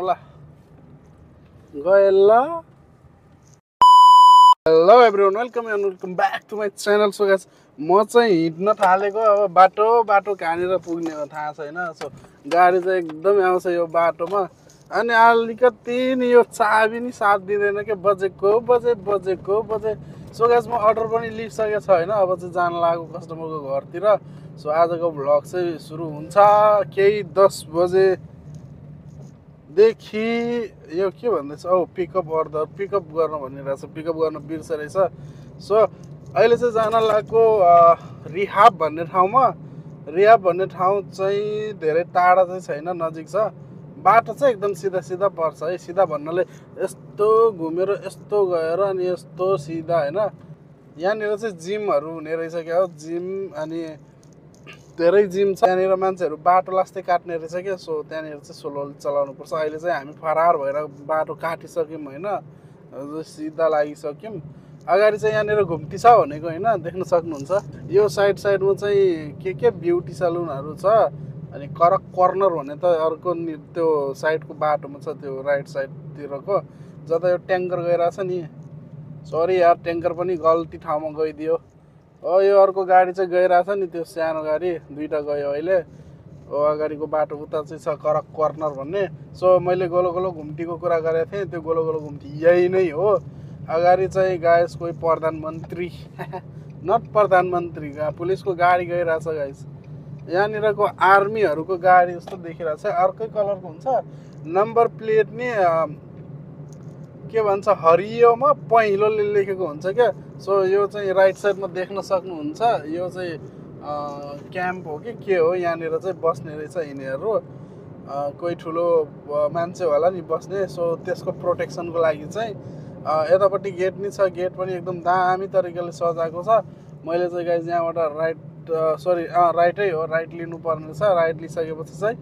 होला गएला hello everyone welcome back to my channel. So guys म चाहिँ हिँड्न थालेको अब बाटो कहाँनिर पुग्ने हो थाहा छैन। सो गाडी चाहिँ एकदमै आउँछ यो बाटोमा अनि अलिकति नि यो चाबी नि साथ दिँदैन के बजेको बजे। सो गाइस म अर्डर पनि लिइसकेको छ होइन, अब चाहिँ जान लाग्यो कस्टमरको घरतिर। सो आजको भ्लग चाहिँ सुरु हुन्छ केही 10 बजे देखि। यो के भन्दैछ पिकअप गर्न भनिरहेछ, पिकअप गर्न बिर्स रहेछ। सो अहिले चाहिँ जान लागेको रिहाब भन्ने ठाउँमा। रिहाब भन्ने ठाउँ चाहिँ धेरै टाढा चाहिँ छैन, नजिक छ। बाटो चाहिँ एकदम सिधा पर्छ है। सिधा भन्नाले यस्तो घुमेर यस्तो गएर अनि यस्तो सिधा होइन। यहाँनिर चाहिँ जिमहरू हुने रहेछ क्या हो, जिम अनि धेरै जिम छ यहाँनिर। मान्छेहरू बाटो लास्टै काट्ने रहेछ क्या। सो त्यहाँनिर चाहिँ स्लो चलाउनु पर्छ। अहिले चाहिँ हामी फरार भएर बाटो काटिसक्यौँ होइन, सिधा लागिसक्यौँ। अगाडि चाहिँ यहाँनिर घुम्ती छ भनेको होइन, देख्न सक्नुहुन्छ। यो साइडमा चाहिँ के ब्युटी सलुनहरू छ। अनि कर्नर भने त अर्को त्यो साइडको बाटोमा छ, त्यो राइट साइडतिरको जता यो ट्याङ्कर गइरहेछ नि। सरी यार, ट्याङ्कर पनि गल्ती ठाउँमा गइदियो। यो अर्को गाडी चाहिँ गइरहेछ नि, त्यो सानो गाडी दुईवटा गयो अहिले। अगाडिको बाटो उता चाहिँ छ कर्नर भन्ने। सो मैले गोलो घुम्तीको कुरा गरेको थिएँ, त्यो गोलो घुम्ती यही नै हो। अगाडि चाहिँ गाइस कोही प्रधानमन्त्री नट प्रधानमन्त्री, पुलिसको गाडी गइरहेछ गाइस। यहाँनिरको आर्मीहरूको गाडी जस्तो देखिरहेछ, अर्कै कलरको हुन्छ। नम्बर प्लेट नि के भन्छ हरियोमा पहेँलोले लेखेको हुन्छ क्या। सो यो चाहिँ राइट साइडमा देख्न सक्नुहुन्छ। यो चाहिँ क्याम्प हो कि के हो, यहाँनिर चाहिँ बस्ने रहेछ यिनीहरू। कोही ठुलो मान्छे होला नि बस्ने। सो त्यसको प्रोटेक्सनको लागि चाहिँ यतापट्टि गेट नि छ। गेट पनि एकदम दामी तरिकाले सजाएको छ। मैले चाहिँ गाइस यहाँबाट राइटै हो, राइट लिनुपर्ने रहेछ। राइट लिइसकेपछि चाहिँ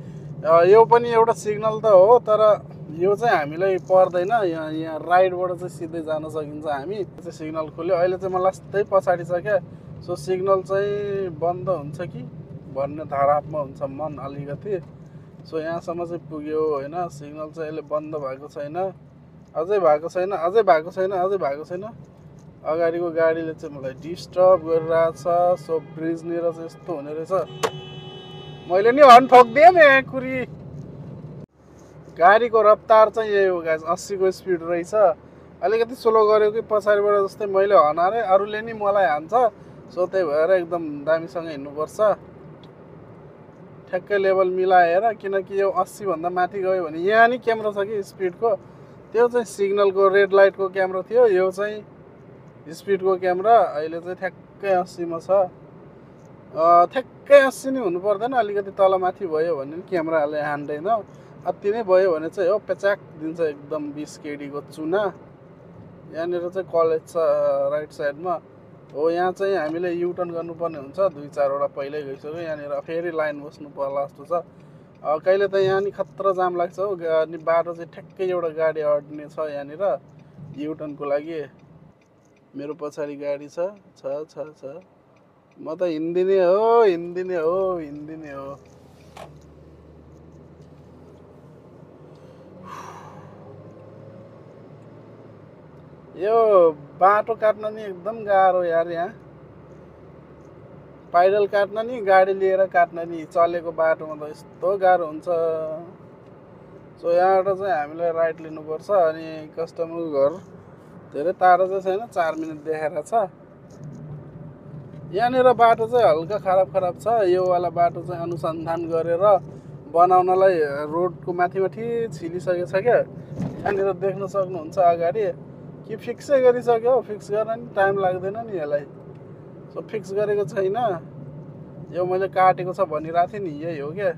यो पनि एउटा सिग्नल त हो, तर यो चाहिँ हामीलाई पर्दैन। यहाँ राइटबाट चाहिँ सिधै जान सकिन्छ हामी। चाहिँ सिग्नल खोल्यो, अहिले चाहिँ म लास्टै पछाडि छ क्या। सो सिग्नल चाहिँ बन्द हुन्छ कि भन्ने धारापमा हुन्छ मन अलिकति। सो यहाँसम्म चाहिँ पुग्यो होइन। सिग्नल चाहिँ अहिले बन्द भएको छैन, अझै भएको छैन। अगाडिको गाडीले चाहिँ मलाई डिस्टर्ब गरिरहेछ। सो ब्रिजनिर चाहिँ यस्तो हुने रहेछ। मैले नि हर्न ठोकिदिएँ कुरी। गाडीको रफ्तार चाहिँ यही हो गाइस, 80 को स्पिड रहेछ। अलिकति स्लो गऱ्यो कि पछाडिबाट जस्तै मैले हनारे अरूले नि मलाई हान्छ। सो त्यही भएर एकदम दामीसँग हिँड्नुपर्छ, ठ्याक्कै लेभल मिलाएर। किनकि यो 80 भन्दा माथि गयो भने यहाँ नि क्यामेरा छ कि स्पिडको, त्यो चाहिँ सिग्नलको रेड लाइटको क्यामेरा थियो, यो चाहिँ स्पिडको क्यामेरा। अहिले चाहिँ ठ्याक्कै 80 मा छ। ठ्याक्कै 80 नै हुनु पर्दैन, अलिकति तलमाथि भयो भने क्यामेराले हान्दैन। अति नै भयो भने चाहिँ हो पेचाक दिन्छ एकदम 20 KD को चुना। यहाँनिर चाहिँ कलेज छ राइट साइडमा हो। यहाँ चाहिँ हामीले युटर्न गर्नुपर्ने हुन्छ, 2-4 वटा पहिल्यै गइसक्यो। यहाँनिर फेरि लाइन बस्नु पर्ला जस्तो छ। कहिले त यहाँ नि खतरा जाम लाग्छ हो। अनि बाटो चाहिँ ठ्याक्कै एउटा गाडी अड्ने छ यहाँनिर युटर्नको लागि। मेरो पछाडि गाडी छ। म त हिँड्दिने हो। यो बाटो काट्न नि एकदम गाह्रो यार। यहाँ पाइडल काट्न नि, गाडी लिएर काट्न नि, चलेको बाटोमा त यस्तो गाह्रो हुन्छ। सो यहाँबाट चाहिँ हामीलाई राइट लिनुपर्छ। अनि कस्टमरको घर धेरै टाढो चाहिँ छैन, 4 मिनट देखाएर छ। यहाँनिर बाटो चाहिँ हल्का खराब छ। यो वाला बाटो चाहिँ अनुसन्धान गरेर बनाउनलाई रोडको माथि छिलिसकेको छ क्या। यहाँनिर देख्न सक्नुहुन्छ अगाडि कि फिक्सै गरिसक्यो। फिक्स गर्न नि टाइम लाग्दैन नि यसलाई। सो फिक्स गरेको छैन, यो मैले काटेको छ भनिरहेको थिएँ नि, यही हो क्या।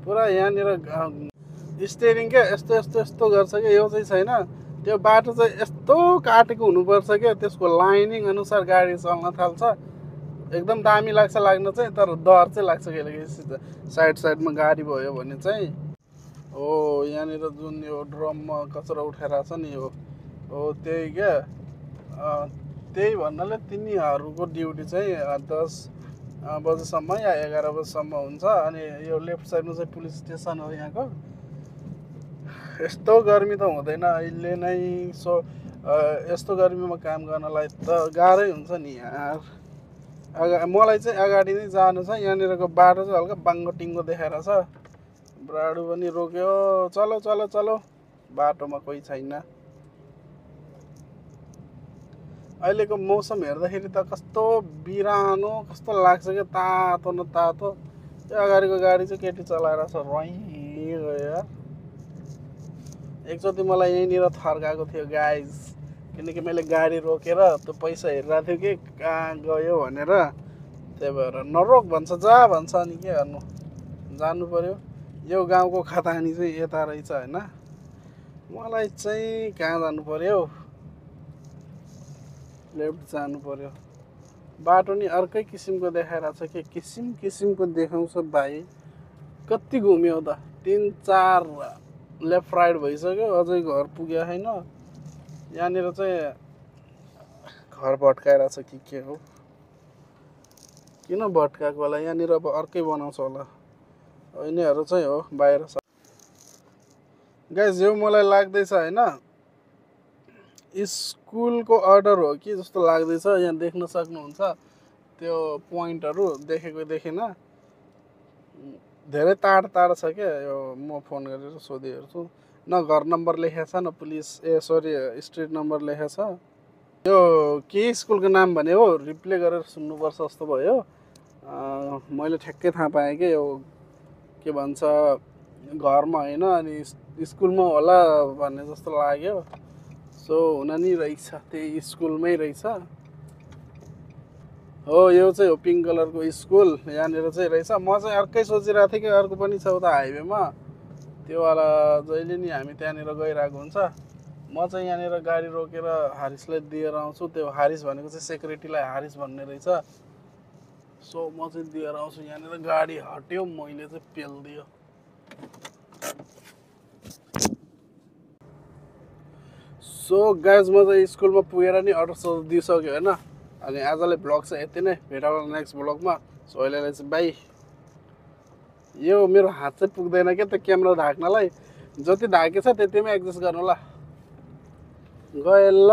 पुरा यहाँनिर स्टेरिङ क्या यस्तो गर्छ क्या। यो चाहिँ छैन, त्यो बाटो चाहिँ यस्तो काटेको हुनुपर्छ क्या। त्यसको लाइनिङ अनुसार गाडी चल्न थाल्छ। एकदम दामी लाग्न चाहिँ, तर डर चाहिँ लाग्छ किनकि साइडमा गाडी भयो भने चाहिँ। हो यहाँनिर जुन यो ड्रममा कचरा उठाइरहेको छ नि, हो त्यही क्या। त्यही भन्नाले तिनीहरूको ड्युटी चाहिँ 10 बजेसम्म या 11 बजेसम्म हुन्छ। अनि यो लेफ्ट साइडमा चाहिँ पुलिस स्टेसन हो यहाँको। यस्तो गर्मी त हुँदैन अहिले नै। सो यस्तो गर्मीमा काम गर्नलाई त गाह्रै हुन्छ नि यार। मलाई चाहिँ अगाडि नै जानु छ। यहाँनिरको बाटो चाहिँ हल्का बाङ्गो टिङ्गो देखाएर छ। ब्राडु पनि रोक्यो। चलो चलो चलो, बाटोमा कोही छैन। अहिलेको मौसम हेर्दाखेरि त कस्तो बिरानो कस्तो लाग्छ क्या, तातो न तातो। त्यो अगाडिको गाडी चाहिँ केटी चलाएर छ, रोइ गयो यार। एकचोटि मलाई यहीँनिर थर्काएको थियो गाइज, किनकि मैले गाडी रोकेर त्यो पैसा हेरिरहेको थियो कि कहाँ गयो भनेर। त्यही भएर नरोक भन्छ, जा भन्छ, अनि के गर्नु, जानु पर्यो। यो गाउँको खतानी चाहिँ यता रहेछ होइन। मलाई चाहिँ कहाँ जानु पर्यो, लेफ्ट जानु पर्यो। बाटो नि अर्कै किसिमको देखाइरहेको छ कि, किसिम किसिमको देखाउँछ भाइ। कति घुम्यो त, 3-4 लेफ्ट राइट भइसक्यो, अझै घर पुगेको छैन। यहाँनिर चाहिँ घर भट्काइरहेछ कि के हो, किन भट्काएको होला। यहाँनिर अब अर्कै बनाउँछ होला। यिनीहरू चाहिँ हो बाहिर छ गाइज। यो मलाई लाग्दैछ होइन स्कुलको अर्डर हो कि जस्तो लाग्दैछ। यहाँ देख्न सक्नुहुन्छ त्यो पोइन्टहरू, देखेको देखिन। धेरै टाढा छ क्या यो। म फोन गरेर सोधिहेर्छु, न घर नम्बर लेखेको छ, न पुलिस स्ट्रिट नम्बर लेखेको छ। यो के स्कुलको नाम भने हो, रिप्ले गरेर सुन्नुपर्छ जस्तो भयो। मैले ठ्याक्कै थाहा पाएँ कि यो के भन्छ घरमा होइन, अनि स्कुलमा होला भन्ने जस्तो लाग्यो। सो हुन नि रहेछ, त्यही स्कुलमै रहेछ। हो यो चाहिँ हो पिङ्क कलरको स्कुल। यहाँनिर चाहिँ रहेछ। म चाहिँ अर्कै सोचिरहेको थिएँ कि अर्को पनि छ उता हाइवेमा, त्यो वाला जहिले नि हामी त्यहाँनिर गइरहेको हुन्छ। म चाहिँ यहाँनिर गाडी रोकेर हारिसलाई दिएर आउँछु। त्यो हारिस भनेको चाहिँ सेक्युरिटीलाई हारिस भन्ने रहेछ। सो म चाहिँ दिएर आउँछु। यहाँनिर गाडी हट्यो, मैले चाहिँ पेलिदियो। सो गाइज म चाहिँ स्कुलमा पुगेर नि अर्डर दिइसक्यो होइन। अनि आजलाई भ्लग चाहिँ यति नै, भेटौँला नेक्स्ट भ्लगमा। सो अहिलेलाई चाहिँ बाई। यो मेरो हात चाहिँ पुग्दैन क्या त्यो क्यामेरा ढाक्नलाई, जति ढाकेछ त्यतिमै एडजस्ट गर्नु ल। गयो ल।